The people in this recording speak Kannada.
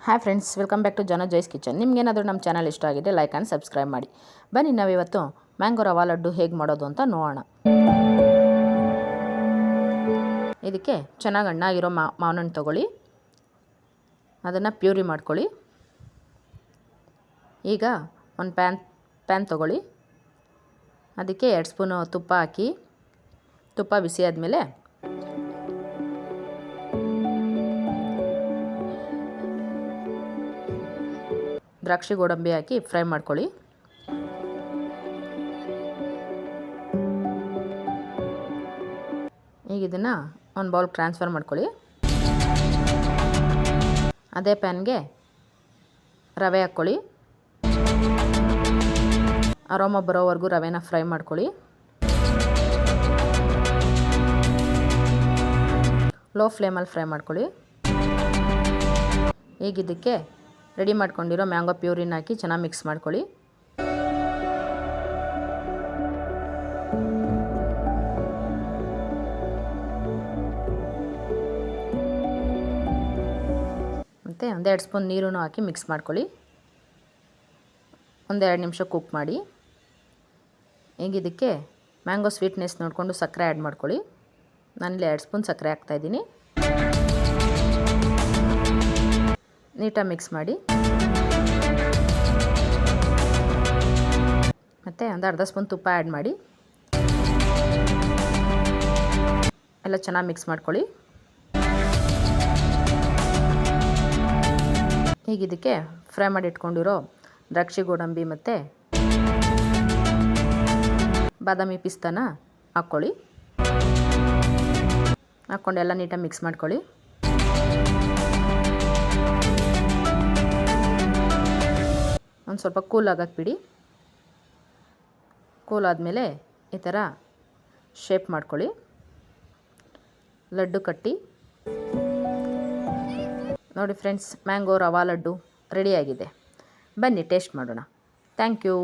Hi friends, welcome back to ಜನ ಜೈಸ್ ಕಿಚನ್. ನಿಮ್ಗೇನಾದರೂ ನಮ್ಮ ಚಾನಲ್ ಇಷ್ಟ ಆಗಿದೆ ಲೈಕ್ ಆ್ಯಂಡ್ ಸಬ್ಸ್ಕ್ರೈಬ್ ಮಾಡಿ. ಬನ್ನಿ ನಾವಿವತ್ತು ಮ್ಯಾಂಗೋ ರವಾ ಲಡ್ಡು ಹೇಗೆ ಮಾಡೋದು ಅಂತ ನೋಡೋಣ. ಇದಕ್ಕೆ ಚೆನ್ನಾಗಿ ಹಣ್ಣಾಗಿರೋ ಮಾವಿನ ಹಣ್ಣು ತೊಗೊಳ್ಳಿ, ಅದನ್ನು ಪ್ಯೂರಿ ಮಾಡ್ಕೊಳ್ಳಿ. ಈಗ ಒಂದು ಪ್ಯಾನ್ ತೊಗೊಳ್ಳಿ, ಅದಕ್ಕೆ 2 ಸ್ಪೂನು ತುಪ್ಪ ಹಾಕಿ, ತುಪ್ಪ ಬಿಸಿ ಆದಮೇಲೆ ದ್ರಾಕ್ಷಿ ಗೋಡಂಬಿ ಹಾಕಿ ಫ್ರೈ ಮಾಡ್ಕೊಳ್ಳಿ. ಈಗ ಇದನ್ನು ಒಂದು ಬೌಲ್ ಟ್ರಾನ್ಸ್ಫರ್ ಮಾಡ್ಕೊಳ್ಳಿ. ಅದೇ ಪ್ಯಾನ್ಗೆ ರವೆ ಹಾಕ್ಕೊಳ್ಳಿ. ಅರೋಮ ಬರೋವರೆಗೂ ರವೆನ ಫ್ರೈ ಮಾಡ್ಕೊಳ್ಳಿ. ಲೋ ಫ್ಲೇಮಲ್ಲಿ ಫ್ರೈ ಮಾಡ್ಕೊಳ್ಳಿ. ಈಗ ಇದಕ್ಕೆ ರೆಡಿ ಮಾಡ್ಕೊಂಡಿರೋ ಮ್ಯಾಂಗೋ ಪ್ಯೂರಿನ ಹಾಕಿ ಚೆನ್ನಾಗಿ ಮಿಕ್ಸ್ ಮಾಡ್ಕೊಳ್ಳಿ. ಮತ್ತು 1-2 ಸ್ಪೂನ್ ನೀರನ್ನು ಹಾಕಿ ಮಿಕ್ಸ್ ಮಾಡ್ಕೊಳ್ಳಿ. 1-2 ನಿಮಿಷ ಕುಕ್ ಮಾಡಿ. ಈಗ ಇದಕ್ಕೆ ಮ್ಯಾಂಗೋ ಸ್ವೀಟ್ನೆಸ್ ನೋಡಿಕೊಂಡು ಸಕ್ಕರೆ ಆ್ಯಡ್ ಮಾಡ್ಕೊಳ್ಳಿ. ನಾನಿಲ್ಲಿ 2 ಸ್ಪೂನ್ ಸಕ್ಕರೆ ಹಾಕ್ತಾಯಿದ್ದೀನಿ. ನೀಟಾಗಿ ಮಿಕ್ಸ್ ಮಾಡಿ. ಮತ್ತು 1/2 ಸ್ಪೂನ್ ತುಪ್ಪ ಆ್ಯಡ್ ಮಾಡಿ ಎಲ್ಲ ಚೆನ್ನಾಗಿ ಮಿಕ್ಸ್ ಮಾಡ್ಕೊಳ್ಳಿ. ಈಗ ಇದಕ್ಕೆ ಫ್ರೈ ಮಾಡಿ ಇಟ್ಕೊಂಡಿರೋ ದ್ರಾಕ್ಷಿ ಗೋಡಂಬಿ ಮತ್ತು ಬಾದಾಮಿ ಪಿಸ್ತಾನ ಹಾಕ್ಕೊಳ್ಳಿ. ಹಾಕ್ಕೊಂಡು ಎಲ್ಲ ನೀಟಾಗಿ ಮಿಕ್ಸ್ ಮಾಡ್ಕೊಳ್ಳಿ. ಒಂದು ಸ್ವಲ್ಪ ಕೂಲ್ ಆಗಕ್ಕೆ ಬಿಡಿ. ಕೂಲ್ ಆದಮೇಲೆ ಈ ಥರ ಶೇಪ್ ಮಾಡ್ಕೊಳ್ಳಿ. ಲಡ್ಡು ಕಟ್ಟಿ ನೋಡಿ ಫ್ರೆಂಡ್ಸ್, ಮ್ಯಾಂಗೋ ರವಾ ಲಡ್ಡು ರೆಡಿಯಾಗಿದೆ. ಬನ್ನಿ ಟೇಸ್ಟ್ ಮಾಡೋಣ. Thank you.